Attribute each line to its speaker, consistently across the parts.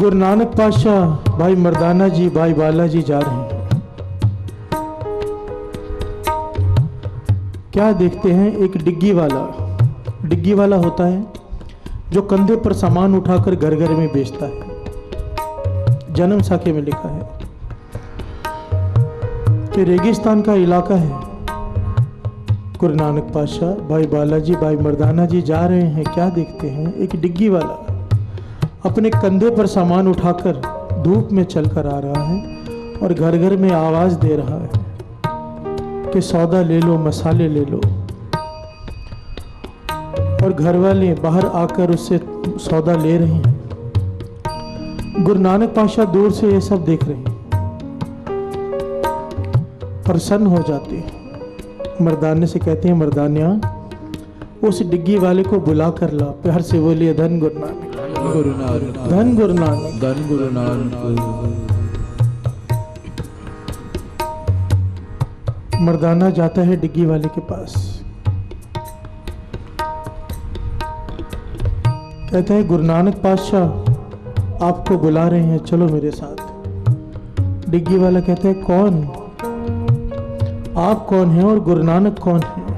Speaker 1: गुरु नानक पातशाह भाई मर्दाना जी भाई बाला जी जा रहे हैं। क्या देखते हैं, एक डिग्गी वाला होता है जो कंधे पर सामान उठाकर घर घर में बेचता है। जन्म साखे में लिखा है कि रेगिस्तान का इलाका है। गुरु नानक पातशाह भाई बालाजी भाई मर्दाना जी जा रहे हैं। क्या देखते हैं, एक डिग्गी वाला अपने कंधे पर सामान उठाकर धूप में चलकर आ रहा है और घर घर में आवाज दे रहा है कि सौदा ले लो, मसाले ले लो। और घर वाले बाहर आकर उससे सौदा ले रहे हैं। गुरु नानक पातशाह दूर से ये सब देख रहे हैं, प्रसन्न हो जाते हैं। मर्दाने से कहते हैं, मर्दानिया उस डिग्गी वाले को बुला कर ला। प्यार से बोलिए, धन गुरु नानक, धन गुरु नानक, धन गुरु नानक। मर्दाना जाता है डिग्गी वाले के पास, कहता है गुरु नानक पातशाह आपको बुला रहे हैं, चलो मेरे साथ। डिग्गी वाला कहता है, कौन, आप कौन हैं और गुरु नानक कौन है?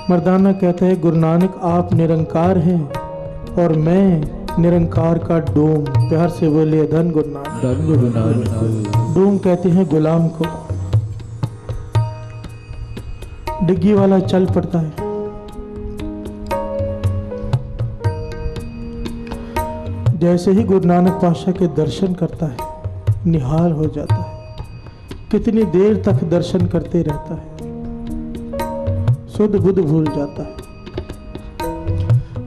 Speaker 1: मर्दाना कहता है, गुरु नानक आप निरंकार हैं और मैं निरंकार का डोम। प्यार से बोलिए, धन गुरु नानक, धन गुरु नानक। डोम कहते हैं गुलाम को। डिग्गी वाला चल पड़ता है। जैसे ही गुरु नानक पातशाह के दर्शन करता है, निहाल हो जाता है। कितनी देर तक दर्शन करते रहता है, सुध बुध भूल जाता है।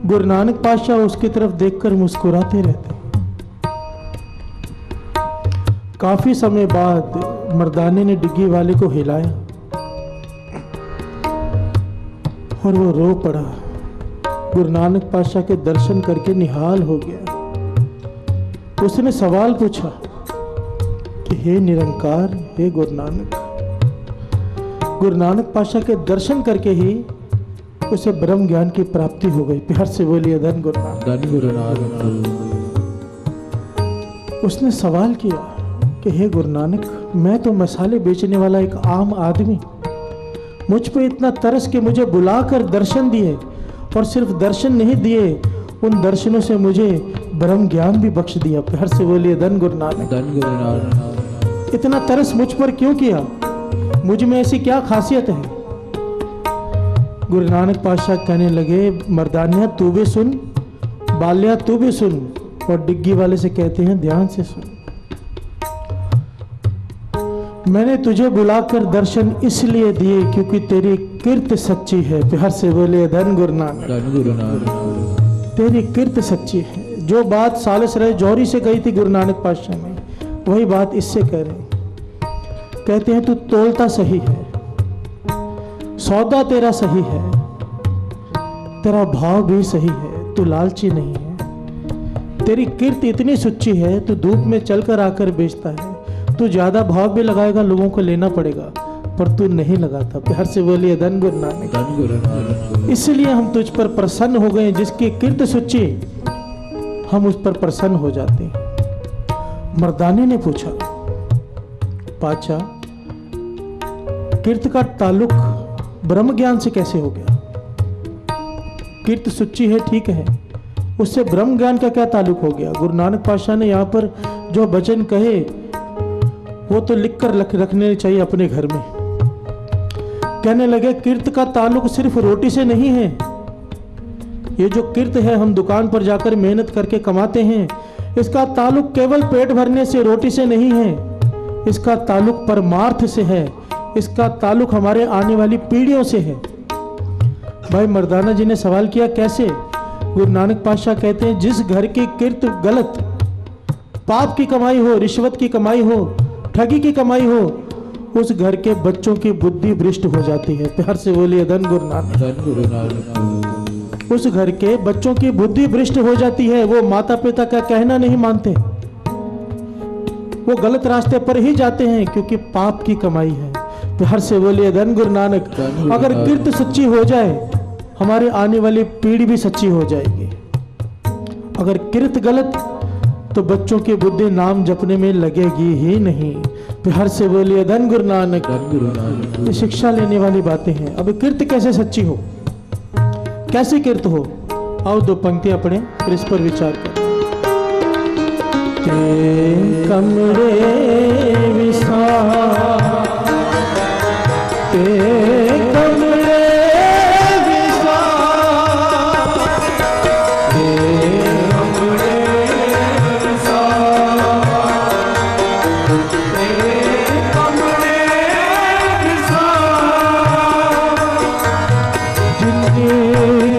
Speaker 1: गुरु नानक पातशाह उसकी तरफ देखकर मुस्कुराते रहते हैं। काफी समय बाद मर्दाने ने डिग्गी वाले को हिलाया और वो रो पड़ा। गुरु नानक पातशाह के दर्शन करके निहाल हो गया। उसने सवाल पूछा कि हे निरंकार, हे गुरु नानक। गुरु नानक पातशाह के दर्शन करके ही उसे ब्रह्म ज्ञान की प्राप्ति हो गई। प्यार से बोलिए, धन गुरु नानक, धन गुरु नानक। उसने सवाल किया कि हे गुरु नानक, मैं तो मसाले बेचने वाला एक आम आदमी, मुझ पे इतना तरस के मुझे बुलाकर दर्शन दिए, और सिर्फ दर्शन नहीं दिए, उन दर्शनों से मुझे ब्रह्म ज्ञान भी बख्श दिया। प्यार से बोलिए, धन गुरु नानक, धन गुरु नानक। इतना तरस मुझ पर क्यों किया? मुझ में ऐसी क्या खासियत है? गुरु नानक पातशाह कहने लगे, मर्दानिया तू भी सुन, बाल्या तू भी सुन। और डिग्गी वाले से कहते हैं, ध्यान से सुन। मैंने तुझे बुलाकर दर्शन इसलिए दिए क्योंकि तेरी कीर्त सच्ची है। प्यार से बोले, धन गुरु नानक, धन गुरु नानक। तेरी कीर्त सच्ची है। जो बात सालिसराय जौहरी से कही थी गुरु नानक पातशाह ने, वही बात इससे कह रहे हैं। कहते हैं, तू तोलता सही है, सौदा तेरा सही है, तेरा भाव भी सही है, तू लालची नहीं है। तेरी कीर्ति इतनी सच्ची है, तू धूप में चलकर आकर बेचता है। तू ज्यादा भाव भी लगाएगा, लोगों को लेना पड़ेगा, पर तू नहीं लगाता। प्यार से बोलिए, धन गुरु नानक, धन गुरु नानक। इसलिए हम तुझ पर प्रसन्न हो गए। जिसकी कीर्ति सच्ची, हम उस पर प्रसन्न हो जाते हैं। मर्दाने ने पूछा, पातशाह कीर्त का ताल्लुक ब्रह्म ज्ञान से कैसे हो गया? कीर्त सच्ची है, ठीक है, उससे ब्रह्म ज्ञान का क्या ताल्लुक हो गया? गुरु नानक पातशाह ने यहाँ पर जो वचन कहे वो तो लिख कर रखने चाहिए अपने घर में। कहने लगे, कीर्त का ताल्लुक सिर्फ रोटी से नहीं है। ये जो कीर्त है, हम दुकान पर जाकर मेहनत करके कमाते हैं, इसका ताल्लुक केवल पेट भरने से, रोटी से नहीं है। इसका ताल्लुक परमार्थ से है। इसका ताल्लुक हमारे आने वाली पीढ़ियों से है। भाई मर्दाना जी ने सवाल किया, कैसे? गुरु नानक पातशाह कहते हैं, जिस घर की कीर्त गलत, पाप की कमाई हो, रिश्वत की कमाई हो, ठगी की कमाई हो, उस घर के बच्चों की बुद्धि भ्रष्ट हो जाती है। प्यार से बोलिए, धन गुरु नानक, धन गुरु नानक। उस घर के बच्चों की बुद्धि भ्रष्ट हो जाती है। वो माता पिता का कहना नहीं मानते, वो गलत रास्ते पर ही जाते हैं क्योंकि पाप की कमाई है। प्यार से बोलिए, धन गुरु नानक। अगर कीर्त सच्ची हो जाए, हमारे आने वाली पीढ़ी भी सच्ची हो जाएगी। अगर कीर्त गलत, तो बच्चों की बुद्धि नाम जपने में लगेगी ही नहीं। बिहार से बोलिए धन गुरु नानक। ये शिक्षा लेने वाली बातें हैं। अब कीर्त कैसे सच्ची हो, कैसे कीर्त हो, आओ दो पंक्तियां पढ़ें फिर इस पर विचार करें। ते कमरे विसार, ते कमरे विसार, ते कमरे विसार, ते कमरे विसार, जिनके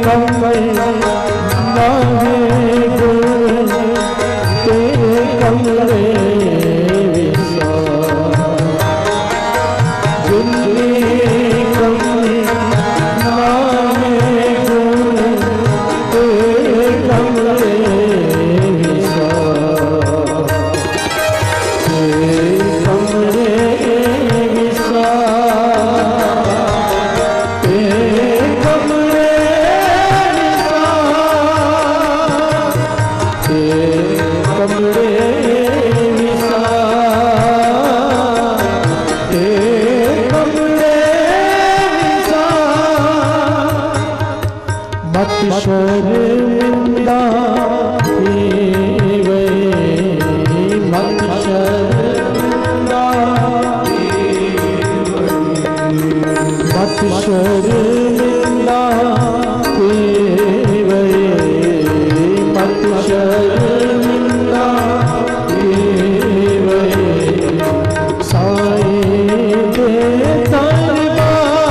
Speaker 1: कमर नाहे गुण, ते कमरे विसार, जिनके कमर नाहे गुण, ते कमरे विसार, ते कमरे विसार, ते कमरे विसार, ते कमरे विसार, ते कमरे विसार, मत शर्मिंदा हीवे, मत शर्मिंदा हीवे, मत शर्मिंदा हीवे, मत शर्मिंदा हीवे, साईं के दरबार,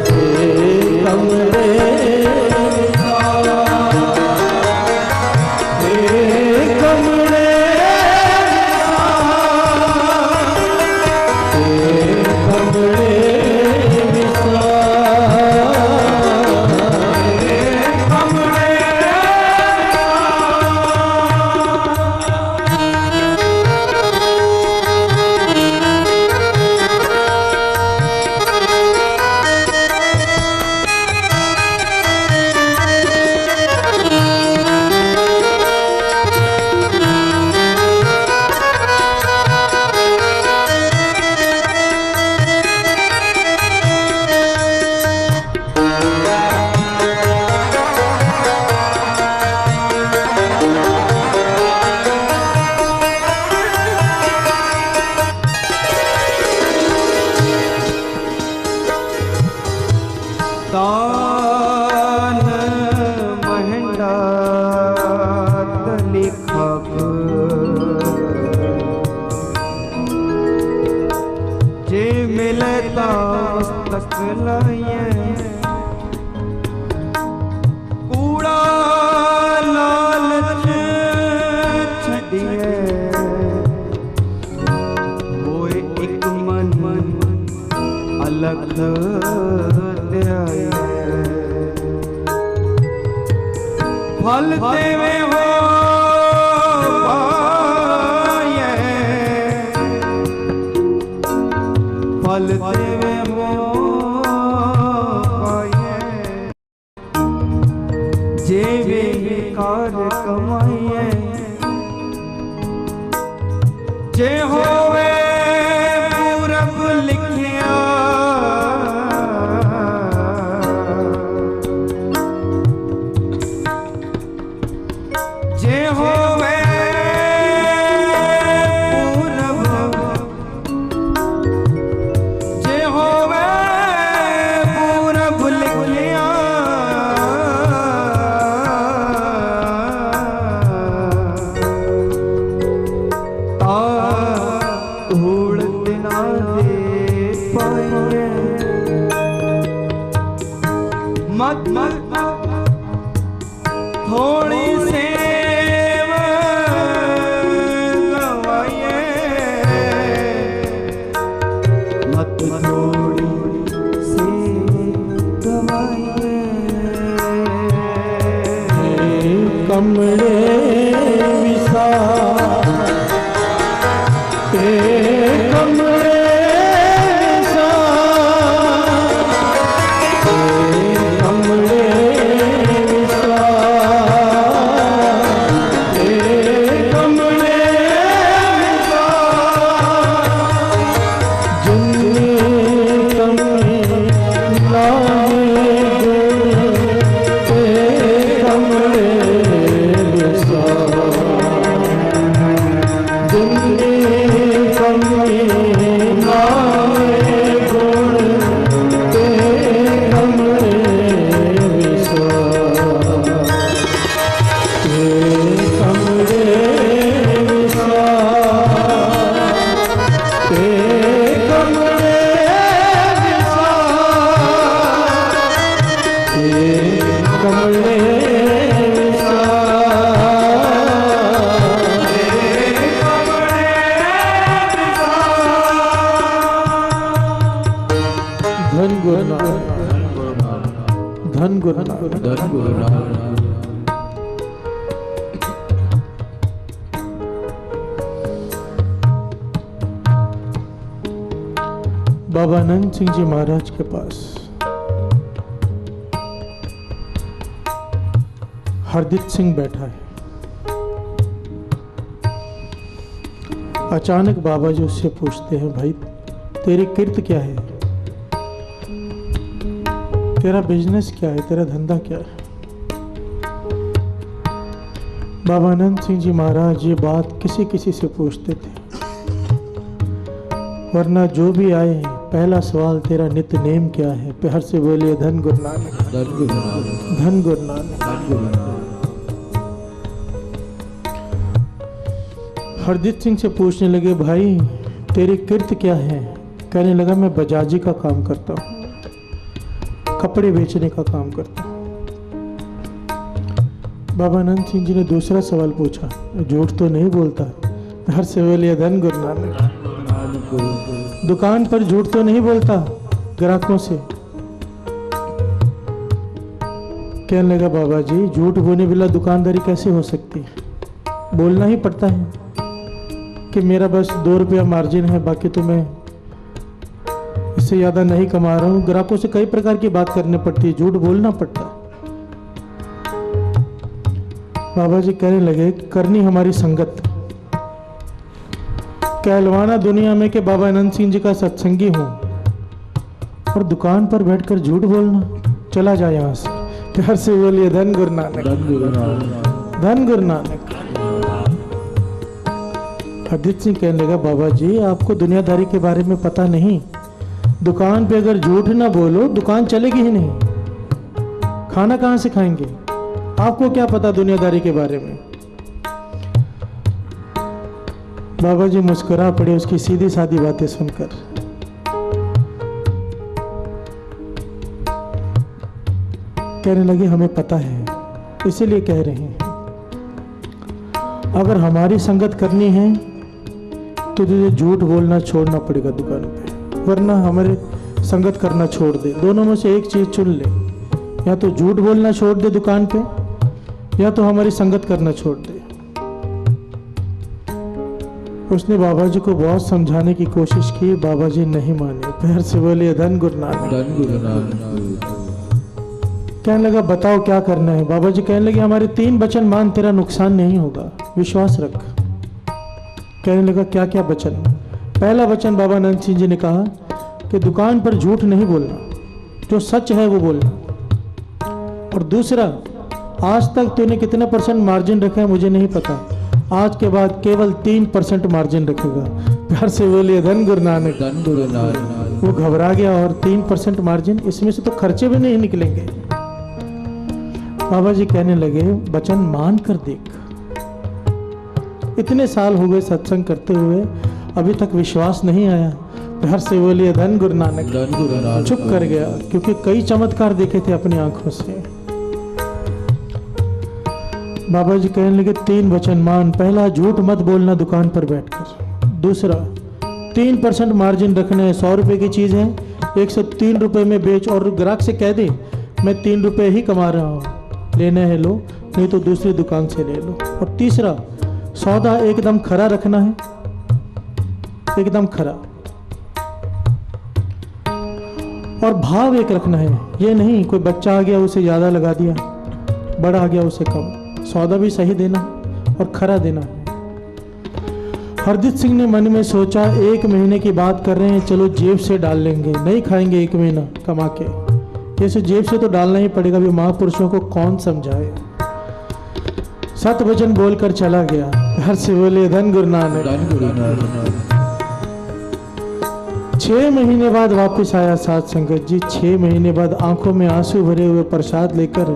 Speaker 1: ते कमरे विसार, ते कमरे विसार, ते कमरे
Speaker 2: दान महंगा लिखब, जे मिलता तक लाए, कूड़ा लालच छड़िए, होए एक मन अलग फल देवे हो पाए, फल देवे हो पाए, जेवे कार कमाए, जे होवे पूरब लिखिया, जे होवे पूरब, जे होवे पूरब लिखिया, ता धूड़ दिना दे पाए, मत थोड़ी सेवा धन गुरु नानक।
Speaker 1: बाबा आनंद सिंह जी महाराज के पास हरदीप सिंह बैठा है। अचानक बाबा जी उससे पूछते हैं, भाई तेरी किर्त क्या है, तेरा बिजनेस क्या है, तेरा धंधा क्या है। बाबा आनंद सिंह जी महाराज ये बात किसी किसी से पूछते थे, वरना जो भी आए पहला सवाल तेरा नित्य नेम क्या है। प्यार से बोलिए धन गुरु नानक,
Speaker 2: धन गुरु नानक,
Speaker 1: धन गुरु नानक।
Speaker 2: धन गुरु नानक।
Speaker 1: हरदीप सिंह से पूछने लगे, भाई तेरी किर्त क्या है। कहने लगा, मैं बजाजी का काम करता हूँ, कपड़े बेचने का काम करता हूँ। बाबा आनंद सिंह जी ने दूसरा सवाल पूछा, झूठ तो नहीं बोलता। हर से बोलिए धन गुरु नानक। दुकान पर झूठ तो नहीं बोलता ग्राहकों से। कहने लगा, बाबा जी झूठ बोलने बिना दुकानदारी कैसे हो सकती है। बोलना ही पड़ता है कि मेरा बस 2 रुपया मार्जिन है, बाकी तो मैं इससे ज़्यादा नहीं कमा रहा हूँ। ग्राहकों से कई प्रकार की बात करनी पड़ती है, झूठ बोलना पड़ता है। बाबा जी कहने लगे, करनी हमारी संगत। कहलवाना दुनिया में कि बाबा आनंद सिंह जी का सत्संगी हूँ और दुकान पर बैठकर झूठ बोलना, चला जाए यहाँ से। प्यार से बोलिए धन गुरु नानक,
Speaker 2: धन गुरु नानक,
Speaker 1: धन गुरु नानक। हरदीप सिंह कहने लगा, बाबा जी आपको दुनियादारी के बारे में पता नहीं। दुकान पे अगर झूठ ना बोलो दुकान चलेगी ही नहीं, खाना कहाँ से खाएंगे। आपको क्या पता दुनियादारी के बारे में। बाबा जी मुस्कुरा पड़े उसकी सीधी सादी बातें सुनकर। कहने लगे, हमें पता है इसीलिए कह रहे हैं, अगर हमारी संगत करनी है तो तुझे झूठ बोलना छोड़ना पड़ेगा दुकान पे, वरना हमारे संगत करना छोड़ दे। दोनों में से एक चीज चुन ले, या तो झूठ बोलना छोड़ दे दुकान पे, या तो हमारी संगत करना छोड़ दे। उसने बाबा जी को बहुत समझाने की कोशिश की, बाबा जी नहीं माने। पैर से बोले धन गुरु नानक,
Speaker 2: धन गुरु नानक।
Speaker 1: कहने लगा, बताओ क्या करना है। बाबा जी कहने लगे, हमारे 3 वचन मान, तेरा नुकसान नहीं होगा, विश्वास रख। कहने लगा, क्या क्या वचन। पहला वचन बाबा आनंद सिंह जी ने कहा कि दुकान पर झूठ नहीं बोलना, जो सच है वो बोलना। और दूसरा, आज तक तूने कितना % मार्जिन रखा है मुझे नहीं पता, आज के बाद केवल 3% मार्जिन रखेगा। प्यार से बोलिए धन गुरु नानक,
Speaker 2: धन गुरु नानक।
Speaker 1: वो घबरा गया, और 3% मार्जिन, इसमें से तो खर्चे भी नहीं निकलेंगे। बाबा जी कहने लगे, वचन मान कर देख। इतने साल हो गए सत्संग करते हुए, अभी तक विश्वास नहीं आया। प्यार से बोलिए धन गुरु नानक,
Speaker 2: धन गुरु नानक।
Speaker 1: चुप कर गया, क्योंकि कई चमत्कार देखे थे अपनी आंखों से। बाबा जी कहने लगे, 3 वचन मान। पहला, झूठ मत बोलना दुकान पर बैठकर। दूसरा, 3% मार्जिन रखना है। 100 रुपए की चीज है, 103 रुपए में बेच, और ग्राहक से कह दे मैं 3 रुपए ही कमा रहा हूँ, लेना है लो, नहीं तो दूसरी दुकान से ले लो। और तीसरा, सौदा एकदम खरा रखना है, एकदम खरा। और भाव एक रखना है, ये नहीं कोई बच्चा आ गया उसे ज्यादा लगा दिया, बड़ा आ गया उसे कम। सौदा भी सही देना और खरा देना है। हरदीप सिंह ने मन में सोचा, 1 महीने की बात कर रहे हैं, चलो जेब से डाल लेंगे, नहीं खाएंगे 1 महीना कमा के, जैसे जेब से तो डालना ही पड़ेगा। भी महापुरुषों को कौन समझाए। 7 वचन बोलकर चला गया। हर से बोले धन गुरु नानक,
Speaker 2: धन गुरु नानक।
Speaker 1: 6 महीने बाद वापस आया साध संगत जी। 6 महीने बाद आंखों में आंसू भरे हुए प्रसाद लेकर,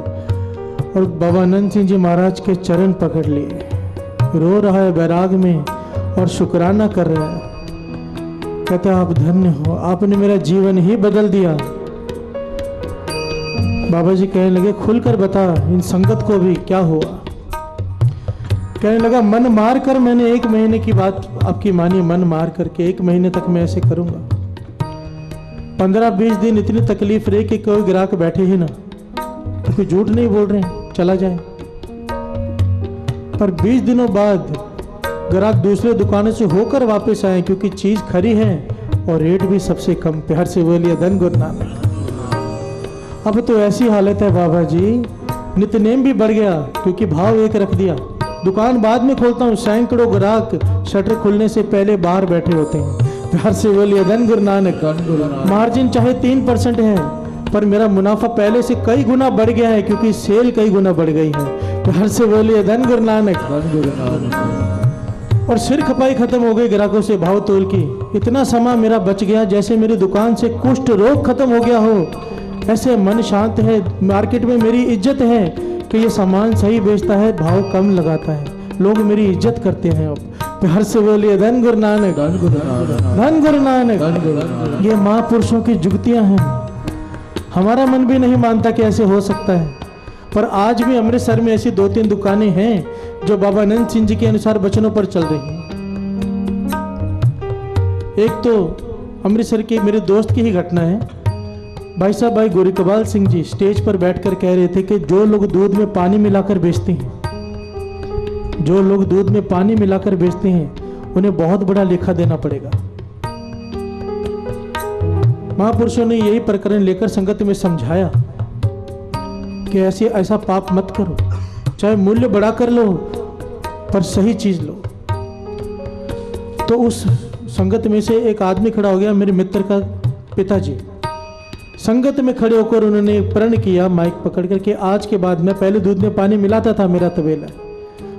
Speaker 1: और बाबा आनंद सिंह जी महाराज के चरण पकड़ लिए। रो रहा है बैराग में और शुक्राना कर रहा है। कहता, आप धन्य हो, आपने मेरा जीवन ही बदल दिया। बाबा जी कहने लगे, खुलकर बता इन संगत को भी क्या हुआ। कहने लगा, मन मार कर मैंने 1 महीने की बात आपकी मानी, मन मार करके 1 महीने तक मैं ऐसे करूंगा। 15-20 दिन इतनी तकलीफ रही कि कोई ग्राहक बैठे ही ना, क्योंकि झूठ नहीं बोल रहे हैं, चला जाए। पर 20 दिनों बाद ग्राहक दूसरे दुकानों से होकर वापस आए, क्योंकि चीज खरी है और रेट भी सबसे कम। प्यार से बोलिए धन गुरु नानक। अब तो ऐसी हालत है बाबा जी, नित्यनेम भी बढ़ गया, क्योंकि भाव एक रख दिया। दुकान बाद में खोलता हूँ, सैकड़ों ग्राहक शटर खुलने से पहले बाहर बैठे होते हैं। प्यार से बोलिए धन गुरु नानक। मार्जिन चाहे 3% है, पर मेरा मुनाफा पहले से कई गुना बढ़ गया है, क्योंकि सेल कई गुना बढ़ गई है। प्यार से बोलिए धन गुरु नानक। और सिर खपाई खत्म हो गई ग्राहकों से भाव तोल की। इतना समय मेरा बच गया, जैसे मेरी दुकान से कुष्ठ रोग खत्म हो गया हो। ऐसे मन शांत है, मार्केट में मेरी इज्जत है कि ये सामान सही बेचता है, भाव कम लगाता है, लोग मेरी इज्जत करते हैं। अब प्यार से बोलिए धन गुरु नानक, धन गुरु नानक। ये महापुरुषों की जुगतियां हैं। हमारा मन भी नहीं मानता कि ऐसे हो सकता है, पर आज भी अमृतसर में ऐसी 2-3 दुकानें हैं जो बाबा नंद सिंह जी के अनुसार वचनों पर चल रही हैं। एक तो अमृतसर के मेरे दोस्त की ही घटना है। भाई साहब, भाई गोरीकबाल सिंह जी स्टेज पर बैठकर कह रहे थे कि जो लोग दूध में पानी मिलाकर बेचते हैं, जो लोग दूध में पानी मिलाकर बेचते हैं, उन्हें बहुत बड़ा लेखा देना पड़ेगा। महापुरुषों ने यही प्रकरण लेकर संगत में समझाया कि ऐसा पाप मत करो, चाहे मूल्य बढ़ा कर लो पर सही चीज लो। तो उस संगत में से एक आदमी खड़ा हो गया, मेरे मित्र का पिताजी। संगत में खड़े होकर उन्होंने प्रण किया माइक पकड़ कर के आज के बाद, मैं पहले दूध में पानी मिलाता था, मेरा तबेला,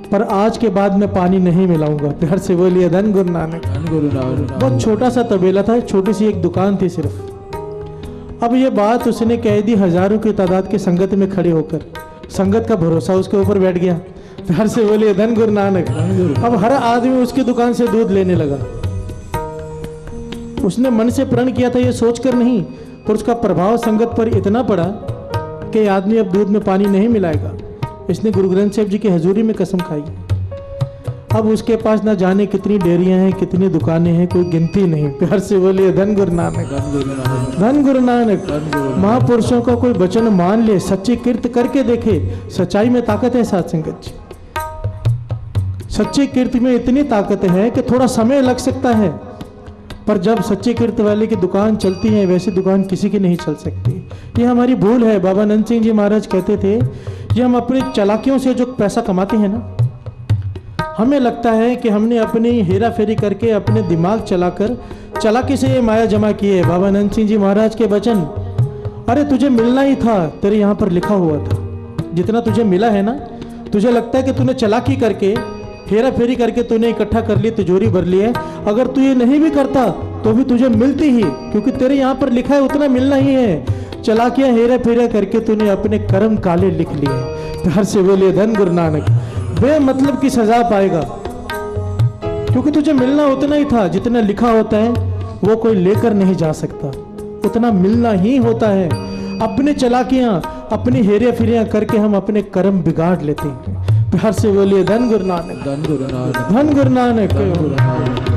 Speaker 1: पर आज के बाद मैं पानी नहीं मिलाऊंगा। प्यार से बोलिए धन गुरु नानक। बहुत छोटा सा तबेला था, छोटी सी एक दुकान थी सिर्फ। अब ये बात उसने कह दी हजारों की तादाद के संगत में खड़े होकर। संगत का भरोसा उसके ऊपर बैठ गया। प्यार से बोलिए धन गुरु नानक। अब हर आदमी उसकी दुकान से दूध लेने लगा। उसने मन से प्रण किया था ये सोचकर नहीं, पर उसका प्रभाव संगत पर इतना पड़ा कि आदमी अब दूध में पानी नहीं मिलाएगा। इसने गुरु ग्रंथ साहिब जी की हजूरी में कसम खाई। अब उसके पास ना जाने कितनी डेयरियां हैं, कितनी दुकानें हैं, कोई गिनती नहीं। प्यार से बोलिए धन गुरु नानक, धन गुरु नानक। महापुरुषों का कोई वचन मान ले, सच्ची कीर्त करके देखे। सच्चाई में ताकत है साथ संगत जी। सच्ची कीर्ति में इतनी ताकत है कि थोड़ा समय लग सकता है, पर जब सच्चे कीर्त वाले की दुकान चलती है, वैसी दुकान किसी की नहीं चल सकती। ये हमारी भूल है। बाबा नंद सिंह जी महाराज कहते थे, ये हम अपनी चालाकियों से जो पैसा कमाते हैं ना, हमें लगता है कि हमने अपनी हेरा फेरी करके अपने दिमाग चलाकर चालाकी से ये माया जमा की है। बाबा नंद सिंह जी महाराज के वचन, अरे तुझे मिलना ही था, तेरे यहाँ पर लिखा हुआ था। जितना तुझे मिला है ना, तुझे लगता है कि तूने चालाकी करके हेरा फेरी करके तूने इकट्ठा कर ली, तिजोरी भर ली है। अगर तू ये नहीं भी करता तो भी तुझे मिलती ही, क्योंकि तेरे यहाँ पर लिखा है उतना मिलना ही है। चालाकियां हेरा फेरा करके तूने अपने कर्म काले लिख लिए। प्यार से बोलिए धन गुरु नानक। बेमतलब की सजा पाएगा, क्योंकि तुझे मिलना उतना ही था। जितना लिखा होता है वो कोई लेकर नहीं जा सकता, उतना मिलना ही होता है। अपने चालाकियां, अपनी हेरे फेरियां करके हम अपने कर्म बिगाड़ लेते हैं। प्यार से बोलिए धन गुरु नानक, धन गुरु नानक, धन गुरु नानक।